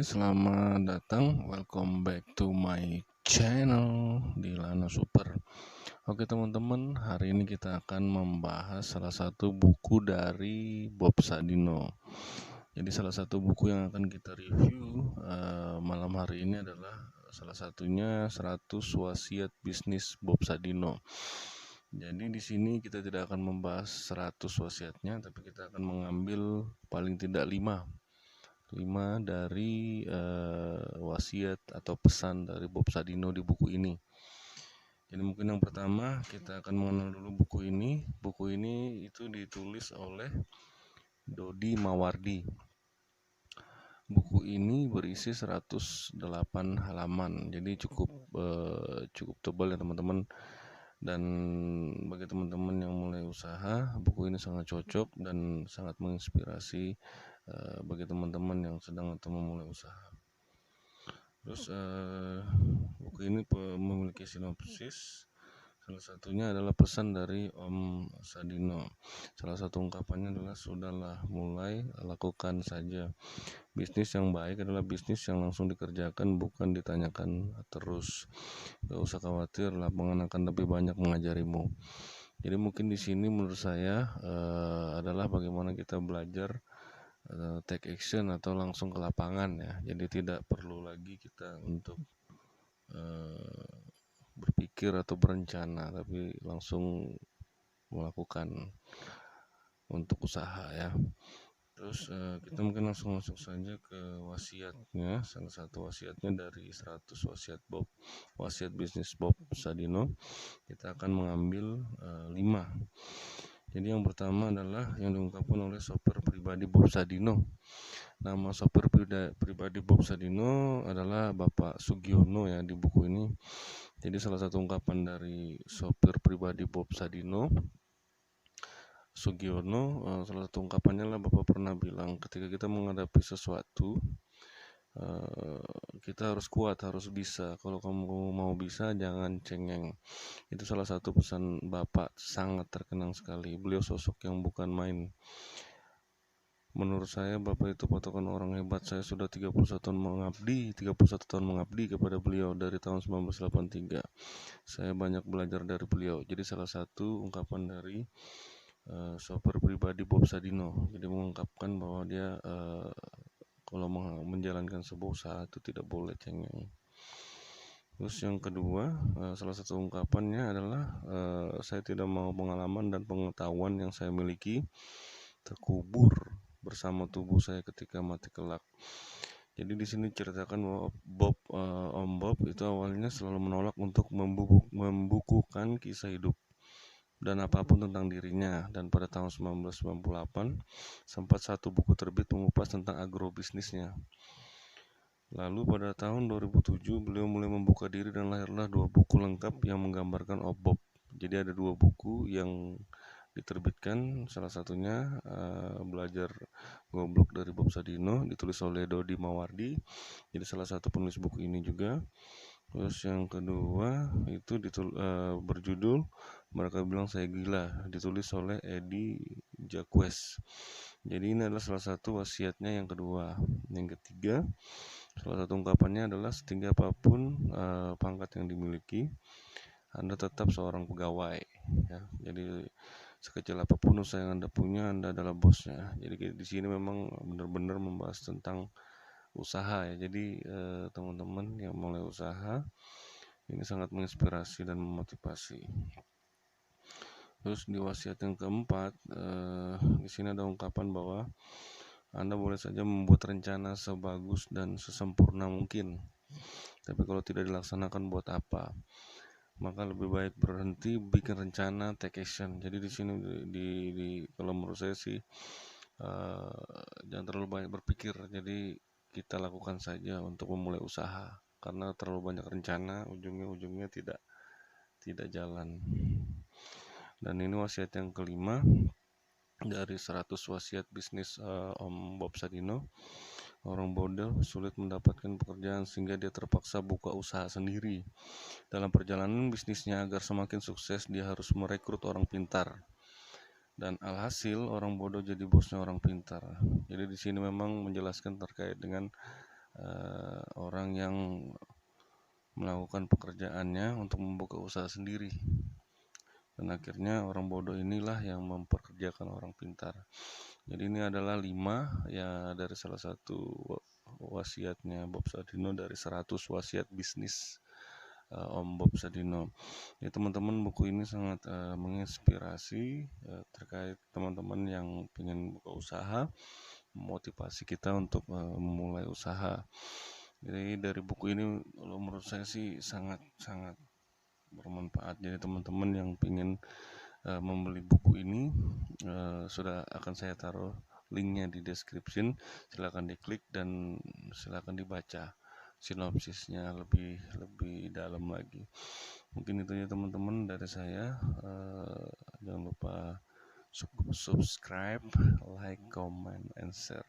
selamat datang. Welcome back to my channel di Lana Super. Oke teman-teman, hari ini kita akan membahas salah satu buku dari Bob Sadino. Jadi salah satu buku yang akan kita review malam hari ini adalah salah satunya 100 Wasiat Bisnis Bob Sadino. Jadi di sini kita tidak akan membahas 100 wasiatnya, tapi kita akan mengambil paling tidak 5 dari wasiat atau pesan dari Bob Sadino di buku ini. Jadi mungkin yang pertama kita akan mengenal dulu buku ini. Buku ini itu ditulis oleh Dodi Mawardi. Buku ini berisi 108 halaman. Jadi cukup tebal ya teman-teman. Dan bagi teman-teman yang mulai usaha, buku ini sangat cocok dan sangat menginspirasi bagi teman-teman yang sedang atau memulai usaha. Terus buku ini memiliki sinopsis. Salah satunya adalah pesan dari Om Sadino. Salah satu ungkapannya adalah sudahlah, mulai, lakukan saja. Bisnis yang baik adalah bisnis yang langsung dikerjakan, bukan ditanyakan terus. Gak usah khawatir, lapangan akan lebih banyak mengajarimu. Jadi mungkin di sini menurut saya adalah bagaimana kita belajar take action atau langsung ke lapangan ya. Jadi tidak perlu lagi kita untuk berpikir atau berencana, tapi langsung melakukan untuk usaha ya. Terus kita mungkin langsung masuk saja ke wasiatnya. Salah satu wasiatnya dari 100 wasiat bisnis Bob Sadino. Kita akan mengambil 5. Jadi yang pertama adalah yang diungkapkan oleh sopir pribadi Bob Sadino. Nama sopir pribadi Bob Sadino adalah Bapak Sugiono ya di buku ini. Jadi salah satu ungkapan dari sopir pribadi Bob Sadino, Sugiono, salah satu ungkapannya lah Bapak pernah bilang, ketika kita menghadapi sesuatu, kita harus kuat, harus bisa. Kalau kamu mau bisa, jangan cengeng. Itu salah satu pesan Bapak, sangat terkenang sekali. Beliau sosok yang bukan main. Menurut saya Bapak itu patokan orang hebat. Saya sudah 31 tahun mengabdi kepada beliau dari tahun 1983. Saya banyak belajar dari beliau. Jadi salah satu ungkapan dari sopir pribadi Bob Sadino. Jadi mengungkapkan bahwa dia kalau menjalankan sebuah usaha itu tidak boleh cengeng. Terus yang kedua, salah satu ungkapannya adalah saya tidak mau pengalaman dan pengetahuan yang saya miliki terkubur bersama tubuh saya ketika mati kelak. Jadi di sini ceritakan bahwa Om Bob itu awalnya selalu menolak untuk membukukan kisah hidup dan apapun tentang dirinya. Dan pada tahun 1998 sempat satu buku terbit mengupas tentang agrobisnisnya. Lalu pada tahun 2007 beliau mulai membuka diri dan lahirlah 2 buku lengkap yang menggambarkan Om Bob. Jadi ada 2 buku yang diterbitkan, salah satunya Belajar Goblok dari Bob Sadino, ditulis oleh Dodi Mawardi. Jadi salah satu penulis buku ini juga. Terus yang kedua itu berjudul Mereka Bilang Saya Gila, ditulis oleh Eddie Jacques. Jadi ini adalah salah satu wasiatnya yang kedua. Yang ketiga, salah satu ungkapannya adalah setinggi apapun pangkat yang dimiliki, Anda tetap seorang pegawai ya. Jadi sekecil apapun usaha yang Anda punya, Anda adalah bosnya. Jadi di sini memang benar-benar membahas tentang usaha ya. Jadi teman-teman yang mulai usaha ini sangat menginspirasi dan memotivasi. Terus di wasiat yang keempat, di sini ada ungkapan bahwa Anda boleh saja membuat rencana sebagus dan sesempurna mungkin, tapi kalau tidak dilaksanakan buat apa? Maka lebih baik berhenti, bikin rencana, take action. Jadi di sini kalau menurut saya sih jangan terlalu banyak berpikir. Jadi kita lakukan saja untuk memulai usaha. Karena terlalu banyak rencana, ujungnya tidak jalan. Dan ini wasiat yang kelima dari 100 wasiat bisnis Om Bob Sadino. Orang bodoh sulit mendapatkan pekerjaan sehingga dia terpaksa buka usaha sendiri. Dalam perjalanan bisnisnya agar semakin sukses, dia harus merekrut orang pintar. Dan alhasil orang bodoh jadi bosnya orang pintar. Jadi di sini memang menjelaskan terkait dengan orang yang melakukan pekerjaannya untuk membuka usaha sendiri. Dan akhirnya orang bodoh inilah yang memperkerjakan orang pintar. Jadi ini adalah 5 ya dari salah satu wasiatnya Bob Sadino dari 100 wasiat bisnis Om Bob Sadino. Ya teman-teman, buku ini sangat menginspirasi terkait teman-teman yang ingin buka usaha, memotivasi kita untuk memulai usaha. Jadi dari buku ini menurut saya sih sangat bermanfaat. Jadi teman-teman yang ingin membeli buku ini sudah akan saya taruh linknya di description. Silakan diklik dan silakan dibaca sinopsisnya lebih dalam lagi. Mungkin itu ya teman-teman dari saya. Jangan lupa subscribe, like, comment, and share.